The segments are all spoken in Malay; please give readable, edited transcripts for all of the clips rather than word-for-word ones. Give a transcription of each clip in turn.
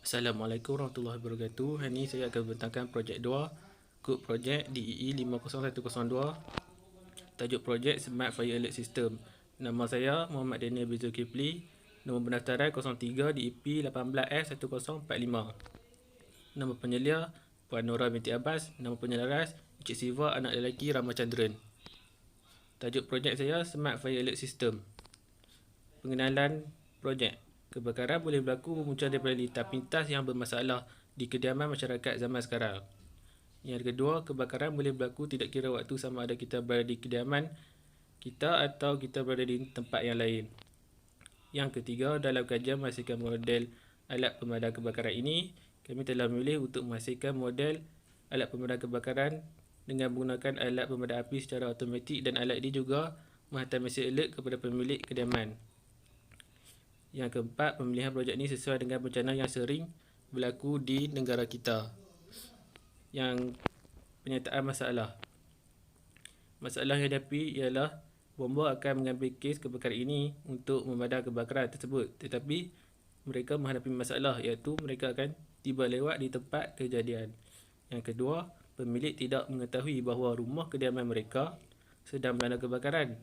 Assalamualaikum warahmatullahi wabarakatuh. Hari ini saya akan membentangkan projek 2, kod projek DEE 50102. Tajuk projek Smart Fire Alert System. Nama saya Muhammad Daniel bin Zulkifli. Nombor pendaftaran 03 DEP 18F1045. Nama penyelia Puan Nora binti Abbas. Nama penyelaras Encik Siva anak lelaki Ramachandran. Tajuk projek saya Smart Fire Alert System. Pengenalan projek. Kebakaran boleh berlaku bermula daripada litar pintas yang bermasalah di kediaman masyarakat zaman sekarang. Yang kedua, kebakaran boleh berlaku tidak kira waktu, sama ada kita berada di kediaman kita atau kita berada di tempat yang lain. Yang ketiga, dalam kajian menghasilkan model alat pemadam kebakaran ini, kami telah memilih untuk menghasilkan model alat pemadam kebakaran dengan menggunakan alat pemadam api secara automatik, dan alat ini juga menghantar mesej alert kepada pemilik kediaman. Yang keempat, pemilihan projek ini sesuai dengan bencana yang sering berlaku di negara kita. Yang penyertaan masalah. Masalah yang dihadapi ialah bomba akan mengambil kes kebakaran ini untuk memadam kebakaran tersebut, tetapi mereka menghadapi masalah, iaitu mereka akan tiba lewat di tempat kejadian. Yang kedua, pemilik tidak mengetahui bahawa rumah kediaman mereka sedang melanda kebakaran.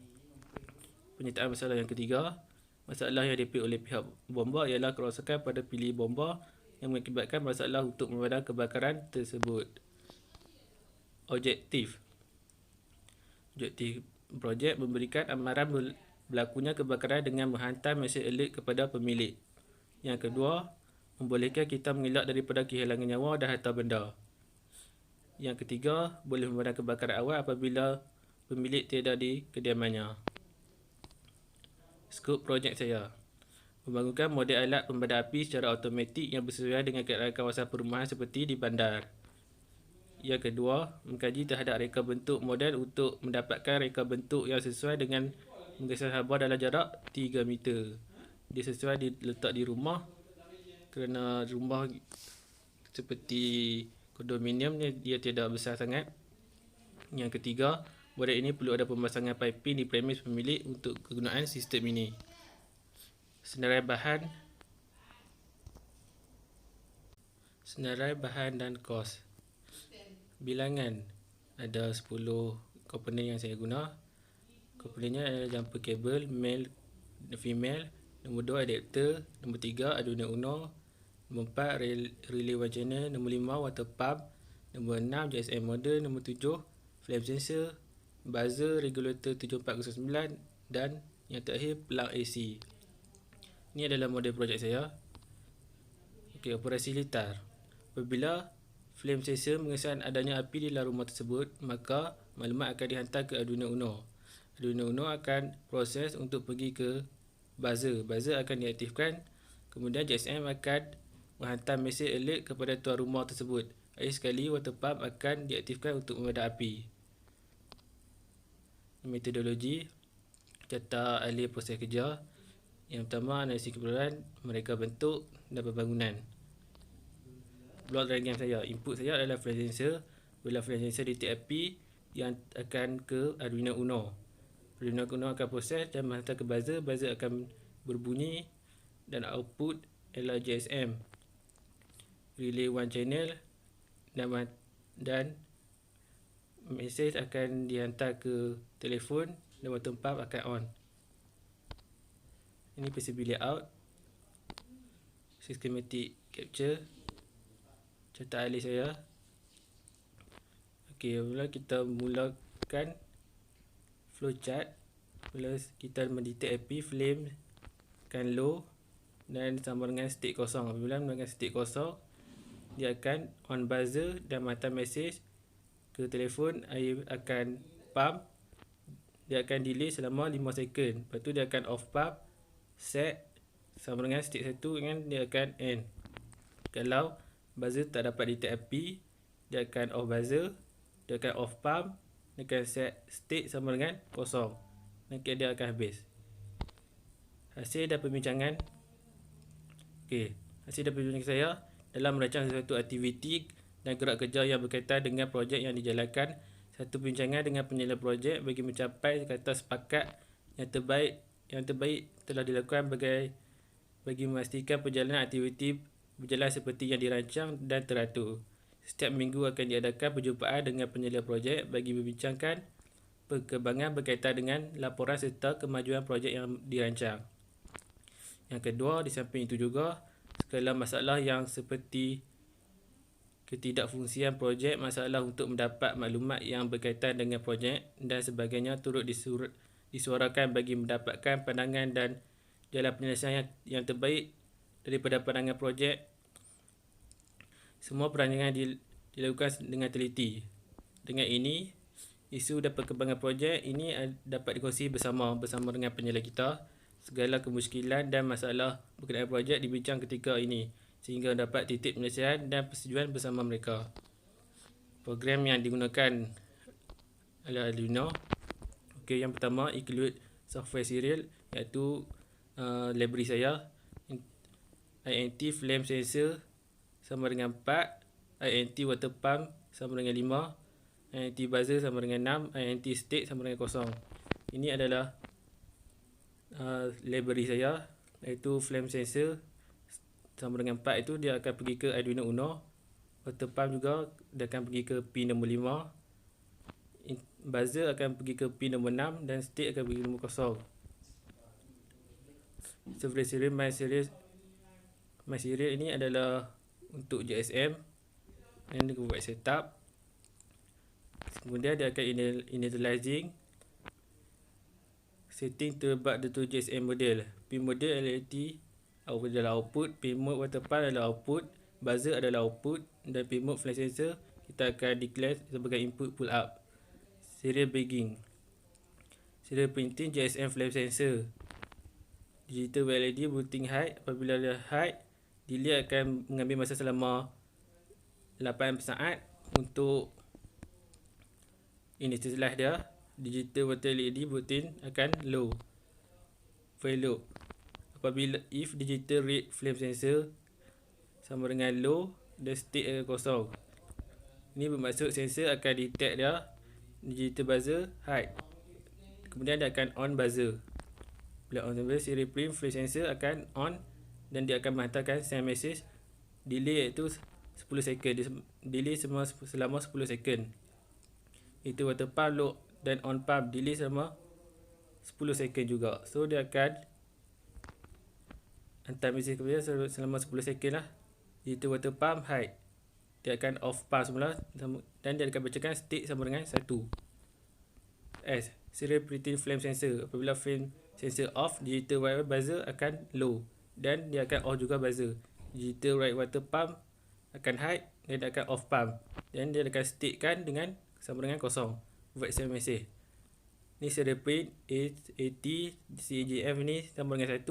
Penyertaan masalah yang ketiga, masalah yang dihadapi oleh pihak bomba ialah kerosakan pada pilih bomba yang mengakibatkan masalah untuk memadam kebakaran tersebut. Objektif projek memberikan amaran berlakunya kebakaran dengan menghantar mesej alert kepada pemilik. Yang kedua, membolehkan kita mengelak daripada kehilangan nyawa dan harta benda. Yang ketiga, boleh memadam kebakaran awal apabila pemilik tiada di kediamannya. Skop projek saya: membangunkan model alat pemadam api secara automatik yang bersesuaian dengan keadaan kawasan perumahan seperti di bandar. Yang kedua, mengkaji terhadap reka bentuk model untuk mendapatkan reka bentuk yang sesuai dengan menggeser habar dalam jarak 3 meter. Dia sesuai diletak di rumah, kerana rumah seperti kondominium dia tidak besar sangat. Yang ketiga, model ini perlu ada pemasangan piping di premis pemilik untuk kegunaan sistem ini. Senarai bahan dan kos. Bilangan, ada 10 komponen yang saya guna. Komponennya adalah jumper cable, male dan female. Nombor 2 adapter. Nombor 3 Arduino Uno. Nombor 4 relay one channel. Nombor 5 water pump. Nombor 6 GSM modem. Nombor 7 flame sensor, buzzer, regulator 7409, dan yang terakhir plug AC. Ini adalah model projek saya. Okey, operasi litar. Apabila flame sensor mengesan adanya api di dalam rumah tersebut, maka maklumat akan dihantar ke Arduino Uno. Arduino Uno akan proses untuk pergi ke buzzer. Buzzer akan diaktifkan. Kemudian GSM akan menghantar mesej alert kepada tuan rumah tersebut. Akhir sekali, water pump akan diaktifkan untuk memadam api. Metodologi catat alih proses kerja. Yang pertama, analisis keperluan, mereka bentuk dan pembangunan. Blok diagram saya. Input saya adalah flame sensor. Bila flame sensor detek api, yang akan ke Arduino Uno. Arduino Uno akan proses dan menghantar ke buzzer. Buzzer akan berbunyi dan output adalah GSM. Relay one channel dan mesej akan dihantar ke telefon dan water pump akan on. Ini PCB layout, schematic capture, catat alih saya. Okey, mula kita mulakan flowchart. Bila kita mendetek api, flame akan low dan sama dengan state kosong. Apabila menggunakan state kosong, dia akan on buzzer dan menghantar mesej ke telefon. Air akan pump, dia akan delay selama 5 second. Lepas tu dia akan off pump, set sama dengan state 1 dengan dia akan end. Kalau buzzer tak dapat detect api, dia akan off buzzer, dia akan off pump, dia akan set state sama dengan kosong. Nanti dia akan habis. Hasil dan perbincangan. Okey, hasil dan perbincangan saya dalam merancang sesuatu aktiviti dan gerak kerja yang berkaitan dengan projek yang dijalankan. Satu perbincangan dengan penyelenggaraan projek bagi mencapai kata sepakat yang terbaik telah dilakukan bagi memastikan perjalanan aktiviti berjalan seperti yang dirancang dan teratur. Setiap minggu akan diadakan perjumpaan dengan penyelia projek bagi membincangkan perkembangan berkaitan dengan laporan serta kemajuan projek yang dirancang. Yang kedua, di samping itu juga, segala masalah yang seperti ketidakfungsian projek, masalah untuk mendapat maklumat yang berkaitan dengan projek dan sebagainya turut disuarakan bagi mendapatkan pandangan dan jalan penyelesaian yang terbaik daripada pandangan projek. Semua perancangan dilakukan dengan teliti. Dengan ini, isu dan perkembangan projek ini dapat dikongsi bersama dengan penyelia kita. Segala kemusykilan dan masalah berkenaan projek dibincang ketika ini sehingga dapat titik penyelesaian dan persetujuan bersama mereka. Program yang digunakan adalah Arduino. Okey, yang pertama include software serial, iaitu library saya INT flame sensor sama dengan 4, INT water pump sama dengan 5, INT buzzer sama dengan 6, INT state sama dengan 0. Ini adalah library saya, iaitu flame sensor sama dengan 4 itu dia akan pergi ke Arduino Uno. Water pump juga dia akan pergi ke pin nombor 5. Buzzer akan pergi ke pin nombor 6 dan state akan pergi ke nombor 0. Software serial My Serial ini adalah untuk GSM dan dia buat setup. Kemudian dia akan initializing, setting terlibat the GSM model. Pin model LED adalah output, pin mode water pump adalah output, buzzer adalah output dan pin mode flash sensor kita akan declare sebagai input pull up. Serial bagging, serial printing GSM flame sensor, digital LED booting height. Apabila ada height, delay akan mengambil masa selama 8 saat untuk initialize dia. Digital water LED booting akan low. Fail loop, apabila if digital read flame sensor sama dengan low, the state akan kosong. Ini bermaksud sensor akan detect dia digital buzzer high. Kemudian dia akan on buzzer. Bila on buzzer, serial print flame sensor akan on dan dia akan menghantarkan send message. Delay iaitu 10 second. Delay selama 10 second. Itu water pump low dan on pump delay selama 10 second juga. So dia akan hantar mesej kepada dia selama 10 second lah. Itu water pump high, dia akan off pump semula dan dia akan bacakan state sama dengan 1. S, serial printing flame sensor. Apabila flame sensor off, digital white buzzer akan low dan dia akan off juga buzzer. Digital right water pump akan high dan dia akan off pump dan dia akan statekan dengan sama dengan 0. Buat send message. Ni serial print AT CGF ni sama dengan 1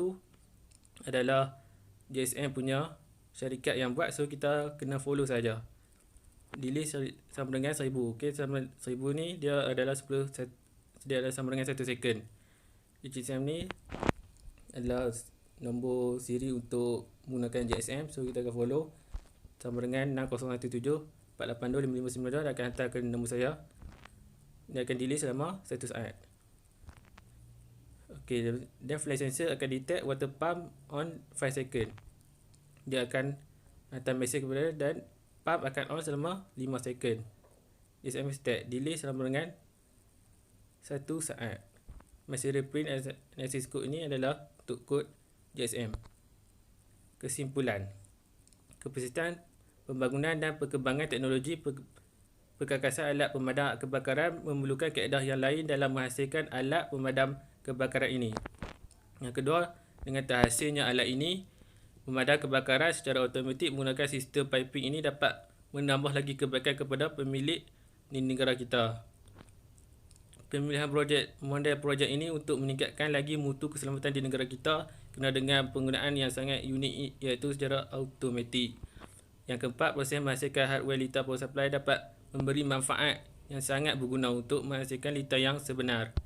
adalah GSM punya syarikat yang buat, so kita kena follow saja. Delay sama dengan 1000. Okey, sama 1000 ni dia adalah dia adalah sama dengan 1 second. GSM ni adalah nombor siri untuk menggunakan GSM, so kita akan follow sama dengan 6017 482 559 dia akan hantar ke nombor saya. Dia akan delay selama 1 saat. Okey, dan flash sensor akan detect water pump on 5 second. Dia akan hantar mesej kepada dia dan pump akan on selama 5 second. GSM state delay selama dengan 1 saat. Serial print analysis code ini adalah untuk kod GSM. Kesimpulan, kepesertaan pembangunan dan perkembangan teknologi perkakasan alat pemadam kebakaran memerlukan kaedah yang lain dalam menghasilkan alat pemadam kebakaran ini. Yang kedua, dengan terhasilnya alat ini, pemadam kebakaran secara automatik menggunakan sistem piping ini dapat menambah lagi kebaikan kepada pemilik di negara kita. Pemilihan model projek ini untuk meningkatkan lagi mutu keselamatan di negara kita kena dengan penggunaan yang sangat unik iaitu secara automatik. Yang keempat, proses menghasilkan hardware litar power supply dapat memberi manfaat yang sangat berguna untuk menghasilkan litar yang sebenar.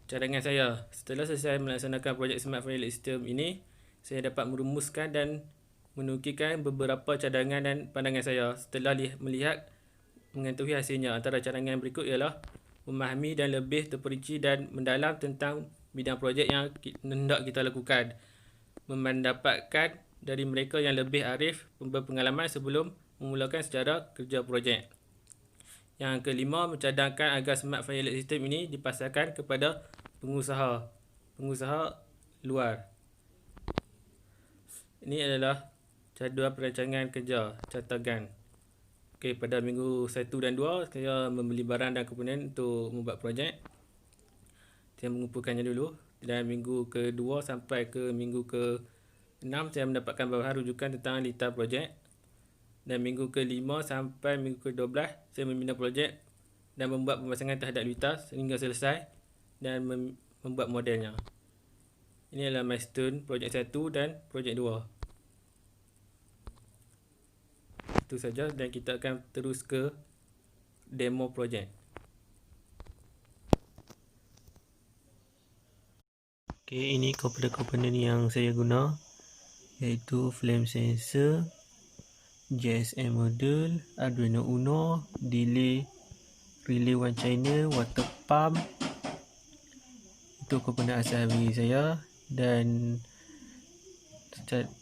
Cadangan saya, setelah selesai melaksanakan projek Smart Fire Alert System ini, saya dapat merumuskan dan menukilkan beberapa cadangan dan pandangan saya. Setelah melihat mengetahui hasilnya, antara cadangan berikut ialah memahami dan lebih terperinci dan mendalam tentang bidang projek yang hendak kita lakukan, mendapatkan dari mereka yang lebih arif berpengalaman sebelum memulakan secara kerja projek. Yang kelima, mencadangkan agar Smart Fire Alert System ini dipasarkan kepada pengusaha luar. Ini adalah jadual perancangan kerja catagan. Okey, pada minggu 1 dan 2 saya membeli barang dan komponen untuk membuat projek. Saya mengumpulkannya dulu, dan minggu ke-2 sampai ke minggu ke-6 saya mendapatkan bahagian rujukan tentang litar projek, dan minggu ke-5 sampai minggu ke-12 saya membina projek dan membuat pemasangan terhadap litar sehingga selesai dan membuat modelnya. Ini adalah milestone projek 1 dan projek 2. Itu saja, dan kita akan terus ke demo projek. Okey, ini komponen-komponen yang saya guna, iaitu flame sensor, GSM module, Arduino Uno, delay, relay one channel, water pump. Itu komponen asal bagi saya, dan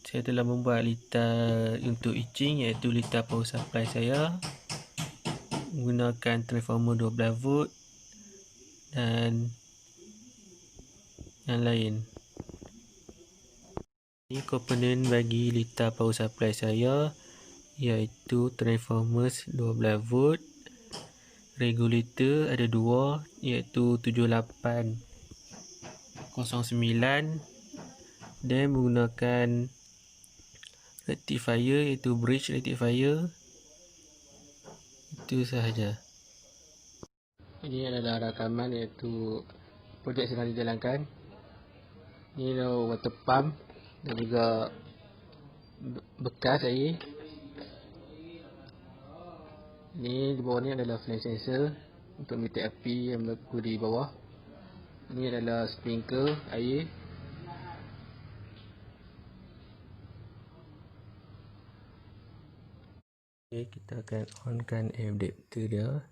saya telah membuat litar untuk etching, iaitu litar power supply saya menggunakan transformer 12 volt dan yang lain. Ini komponen bagi litar power supply saya, iaitu transformer 12 volt, regulator ada 2, iaitu 7809, dan menggunakan rectifier, iaitu bridge rectifier. Itu sahaja. Ini adalah rakaman, iaitu projek sedang dijalankan. Ini adalah water pump dan juga bekas air. Ini di bawah ni adalah flame sensor untuk meter api yang berlaku di bawah. Ini adalah sprinkler air. Okay, kita akan onkan air adapter dia.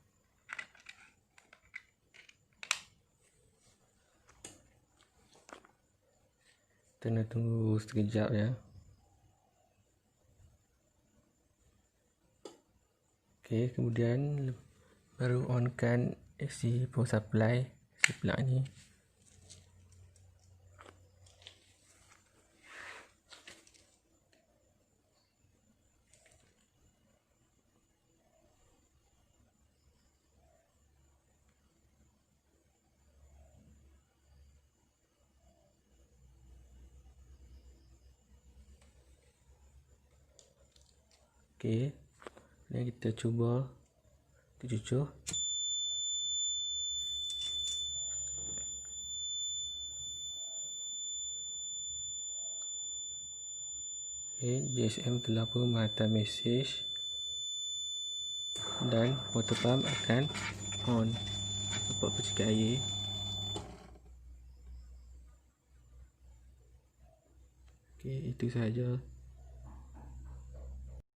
Kita nak tunggu sekejap ya. Okey, kemudian baru onkan AC power supply, AC plug ni. Okey, dan kita cuba cucuk. Okey, GSM telah pun menghantar mesej dan water pump akan on. Nampak percikan air. Okey, itu sahaja.